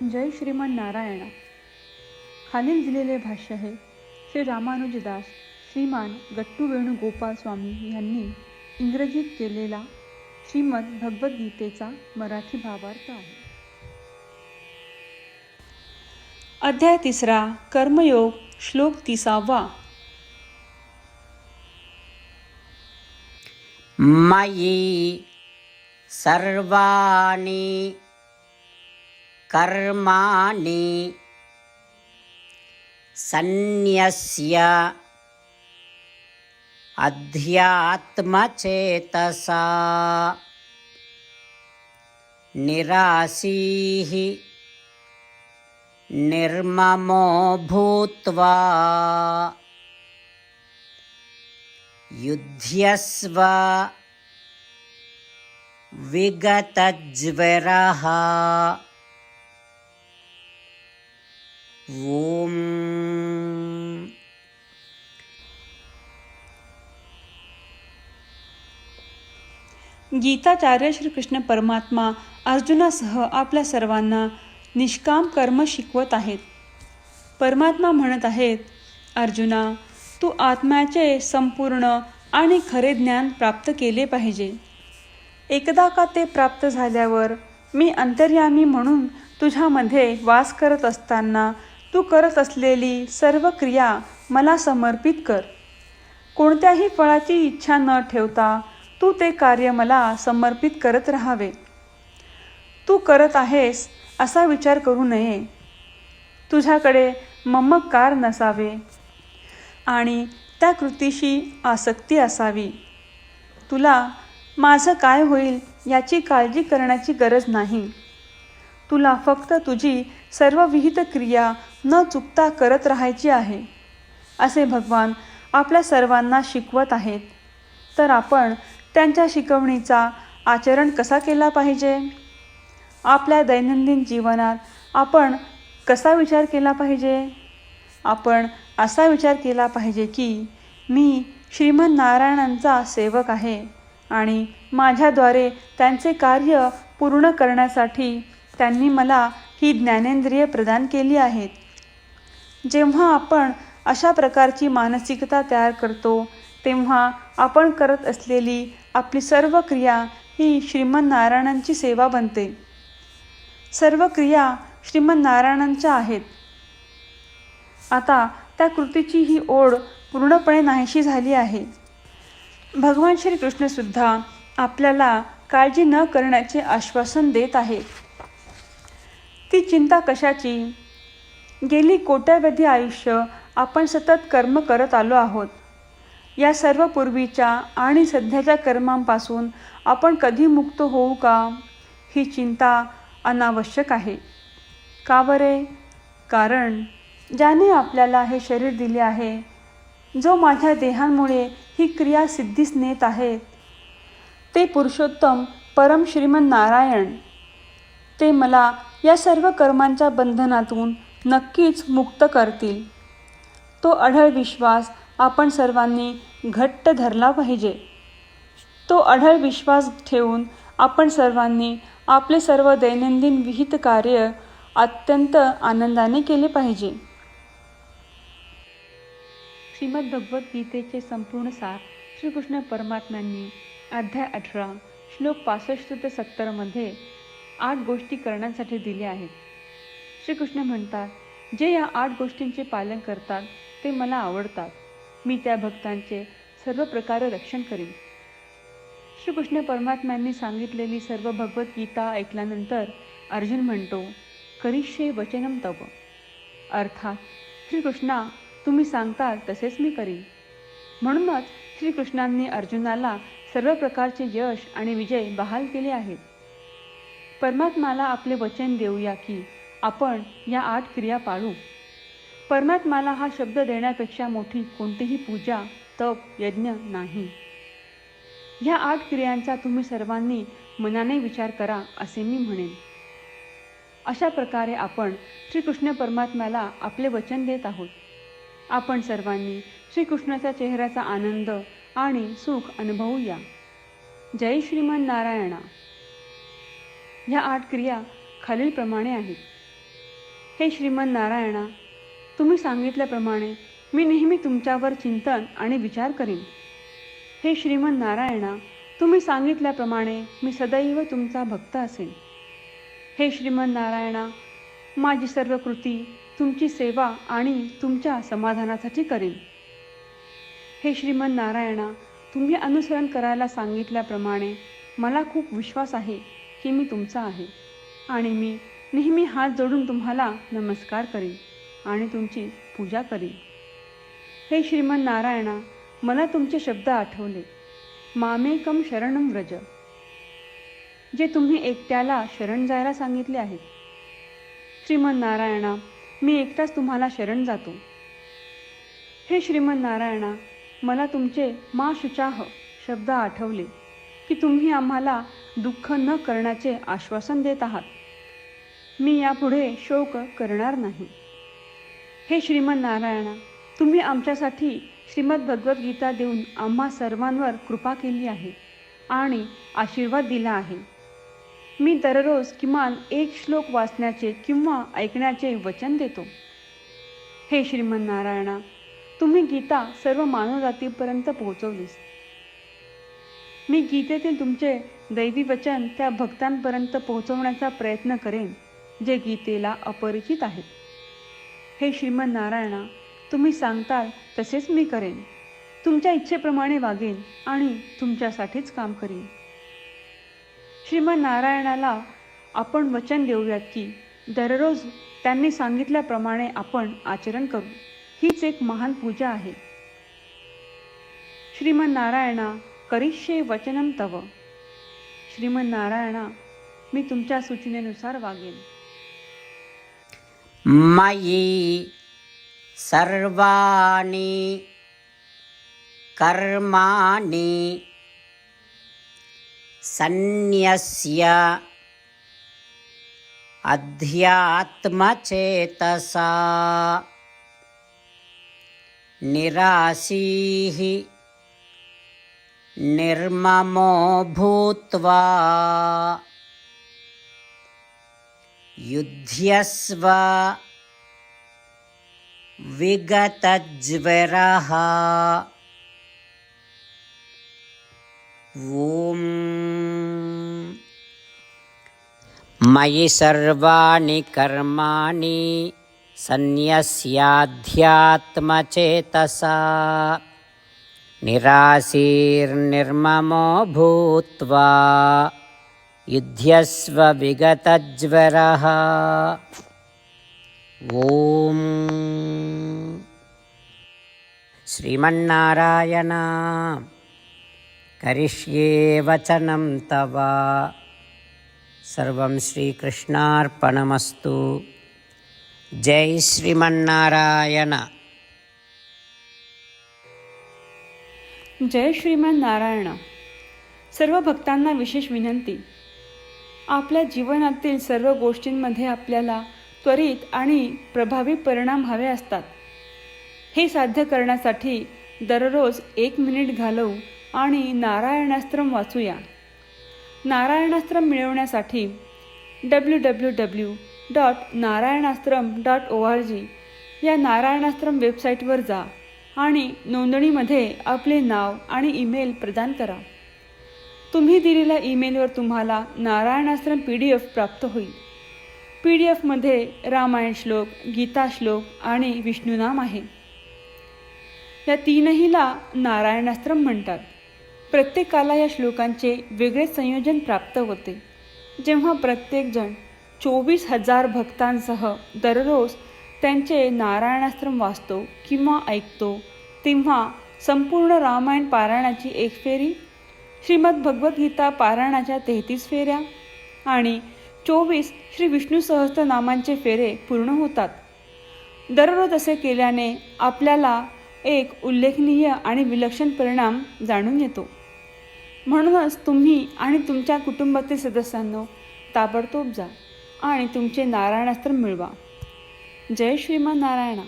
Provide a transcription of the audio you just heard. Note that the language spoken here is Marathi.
जय श्रीमन नारायणा. खालील दिलेले भाष्य हे श्री रामानुजदास श्रीमान गट्टू वेणुगोपाल स्वामी यांनी इंग्रजीत केलेला श्रीमद भगवद्गीतेचा मराठी भावार्थ आहे. अध्याय 3 कर्मयोग श्लोक 30. मयि सर्वाणि कर्माणि सन्न्यस्य अध्यात्मचेतसा निराशीः निर्ममो भूत्वा युध्यस्व विगतज्वरः. ओम. गीताचार्य श्रीकृष्ण परमात्मा अर्जुनासह आपल्या सर्वांना निष्काम कर्म शिकवत आहेत. परमात्मा म्हणत आहेत, अर्जुना, तू आत्म्याचे संपूर्ण आणि खरे ज्ञान प्राप्त केले पाहिजे. एकदा का ते प्राप्त झाल्यावर मी अंतर्यामी म्हणून तुझ्यामध्ये वास करत असताना तू करत असलेली सर्व क्रिया मला समर्पित कर. कोणत्याही फळाची इच्छा न ठेवता तू ते कार्य मला समर्पित करत राहावे. तू करत आहेस असा विचार करू नये. तुझ्याकडे ममकार नसावे आणि त्या कृतीशी आसक्ती असावी. तुला माझं काय होईल याची काळजी करण्याची गरज नाही. तुला फक्त तुझी सर्व विहित क्रिया न चुकता करत राहायची आहे, असे भगवान आपल्या सर्वांना शिकवत आहेत. तर आपण त्यांच्या शिकवणीचा आचरण कसा केला पाहिजे? आपल्या दैनंदिन जीवनात आपण कसा विचार केला पाहिजे? आपण असा विचार केला पाहिजे की मी श्रीमन नारायणांचा सेवक आहे आणि माझ्याद्वारे त्यांचे कार्य पूर्ण करण्यासाठी त्यांनी मला ही ज्ञानेंद्रिय प्रदान केली आहेत. जेव्हा आपण अशा प्रकारची मानसिकता तयार करतो तेव्हा आपण करत असलेली आपली सर्व क्रिया ही श्रीमन नारायणांची सेवा बनते. सर्व क्रिया श्रीमन नारायणांच्या आहेत. आता त्या कृतीची ही ओढ पूर्णपणे नाहीशी झाली आहे. भगवान श्रीकृष्णसुद्धा आपल्याला काळजी न करण्याचे आश्वासन देत आहेत. ती चिंता कशाची? गेली कोट्यावधी आयुष्य आपण सतत कर्म करत आलो आहोत. या सर्व पूर्वीच्या आणि सध्याच्या कर्मांपासून आपण कधी मुक्त होऊ का? ही चिंता अनावश्यक आहे. का बरे? कारण ज्याने आपल्याला हे शरीर दिले आहे, जो माझ्या देहांमुळे ही क्रिया सिद्धीस नेत आहेत, ते पुरुषोत्तम परम श्रीमन नारायण, ते मला या सर्व कर्मांच्या बंधनातून नक्कीच मुक्त करतील. तो अढळ विश्वास आपण सर्वांनी घट्ट धरला पाहिजे. तो अढळ विश्वास ठेवून आपण सर्वांनी आपले सर्व दैनंदिन विहित कार्य अत्यंत आनंदाने केले पाहिजे. श्रीमद भगवद्गीतेचे संपूर्ण सार श्रीकृष्ण परमात्म्यांनी अध्याय 18 श्लोक 65 ते 70 मध्ये 8 गोष्टी करण्यासाठी दिल्या आहेत. श्रीकृष्ण म्हणतात, जे या 8 गोष्टींचे पालन करतात ते मला आवडतात. मी त्या भक्तांचे सर्व प्रकारे रक्षण करीन. श्रीकृष्ण परमात्म्यांनी सांगितलेली सर्व भगवद्गीता ऐकल्यानंतर अर्जुन म्हणतो, करिष्ये वचनम तव. अर्थात श्रीकृष्णा, तुम्ही सांगताल तसेच मी करीन. म्हणूनच श्रीकृष्णांनी अर्जुनाला सर्व प्रकारचे यश आणि विजय बहाल केले आहेत. परमात्म्याला आपले वचन देऊया की आपण या 8 क्रिया पाळू. परमात्म्याला हा शब्द देण्यापेक्षा मोठी कोणतीही पूजा, तप, यज्ञ नाही. ह्या 8 क्रियांचा तुम्ही सर्वांनी मनाने विचार करा असे मी म्हणेन. अशा प्रकारे आपण श्रीकृष्ण परमात्म्याला आपले वचन देत आहोत. आपण सर्वांनी श्रीकृष्णाच्या चेहऱ्याचा आनंद आणि सुख अनुभवूया. जय श्रीमन नारायणा. ह्या 8 क्रिया खालीलप्रमाणे आहेत. हे श्रीमन नारायणा, तुम्ही सांगितल्याप्रमाणे मी नेहमी तुमच्यावर चिंतन आणि विचार करीन. हे श्रीमन नारायणा, तुम्ही सांगितल्याप्रमाणे मी सदैव तुमचा भक्त असेन. हे श्रीमन नारायणा, माझी सर्व कृती तुमची सेवा आणि तुमच्या समाधानासाठी करेन. हे श्रीमन नारायणा, तुम्ही अनुसरण करायला सांगितल्याप्रमाणे मला खूप विश्वास आहे की मी तुमचा आहे आणि मी नेहमी हात जोडून तुम्हाला नमस्कार करीन आणि तुमची पूजा करीन. हे श्रीमन नारायणा, मला तुमचे शब्द आठवले. मामेकम शरणम व्रज, जे तुम्ही एकट्याला शरण जायला सांगितले आहेत. श्रीमन नारायणा, मी एकटाच तुम्हाला शरण जातो. हे श्रीमन नारायणा, मला तुमचे मा शुचाह शब्द आठवले की तुम्ही आम्हाला दुःख न करण्याचे आश्वासन देत आहात. मी यापुढे शोक करणार नाही. हे श्रीमन नारायणा, तुम्ही आमच्यासाठी श्रीमद भगवद्गीता देऊन आम्हा सर्वांवर कृपा केली आहे आणि आशीर्वाद दिला आहे. मी दररोज किमान एक श्लोक वाचण्याचे किंवा ऐकण्याचे वचन देतो. हे श्रीमन नारायणा, तुम्ही गीता सर्व मानवजातीपर्यंत पोहोचवलीस. मी गीतेतील तुमचे दैवी वचन त्या भक्तांपर्यंत पोहोचवण्याचा प्रयत्न करेन जे गीतेला अपरिचित आहेत. हे श्रीमन नारायणा, तुम्ही सांगताल तसेच मी करेन. तुमच्या इच्छेप्रमाणे वागेन आणि तुमच्यासाठीच काम करीन. श्रीमन नारायणाला आपण वचन देऊयात की दररोज त्यांनी सांगितल्याप्रमाणे आपण आचरण करू. हीच एक महान पूजा आहे. श्रीमन नारायणा, करिष्ये वचनम तव. श्रीमन नारायणा, मी तुमच्या सूचनेनुसार वागेन. मयि सर्वाणि कर्माणि सन्न्यस्य अध्यात्मचेतसा निराशीः निर्ममो भूत्वा युध्यस्व विगतज्वरः. ॐ मयि सर्वाणि कर्माणि सन्न्यस्याध्यात्मचेतसा निराशीर्निर्ममो भूत्वा युध्यस्व विगतज्वरः. ॐ श्रीमन्नारायण, करिष्ये वचनं तव. सर्वं श्रीकृष्णार्पणमस्तु. जय श्रीमन्नारायण. जय श्रीमन नारायण. सर्व भक्तांना विशेष विनंती. आपल्या जीवनातील सर्व गोष्टींमध्ये आपल्याला त्वरित आणि प्रभावी परिणाम हवे असतात. हे साध्य करण्यासाठी दररोज 1 मिनिट घालवू आणि नारायणास्त्रम वाचूया. नारायणास्त्रम मिळवण्यासाठी www.narayanaastram.org या नारायणास्त्रम वेबसाईटवर जा आणि नोंदणीमध्ये आपले नाव आणि ईमेल प्रदान करा. तुम्ही दिलेल्या ईमेलवर तुम्हाला नारायणास्त्रम PDF प्राप्त होईल. PDFमध्ये रामायण श्लोक, गीता श्लोक आणि विष्णुनाम आहे. या तीनहीला नारायणास्त्रम म्हणतात. प्रत्येकाला या श्लोकांचे वेगळे संयोजन प्राप्त होते. जेव्हा प्रत्येकजण 24,000 भक्तांसह दररोज त्यांचे नारायणास्त्रम वाचतो किंवा ऐकतो, तेव्हा संपूर्ण रामायण पारायणाची 1 फेरी, श्रीमद भगवद्गीता पारायणाच्या 33 फेऱ्या आणि 24 श्री विष्णू सहस्त्रनामांचे फेरे पूर्ण होतात. दररोज असे केल्याने आपल्याला एक उल्लेखनीय आणि विलक्षण परिणाम जाणून येतो. म्हणूनच तुम्ही आणि तुमच्या कुटुंबातील सदस्यांनो ताबडतोब जा आणि तुमचे नारायणास्त्र मिळवा. जय श्रीमन नारायणा.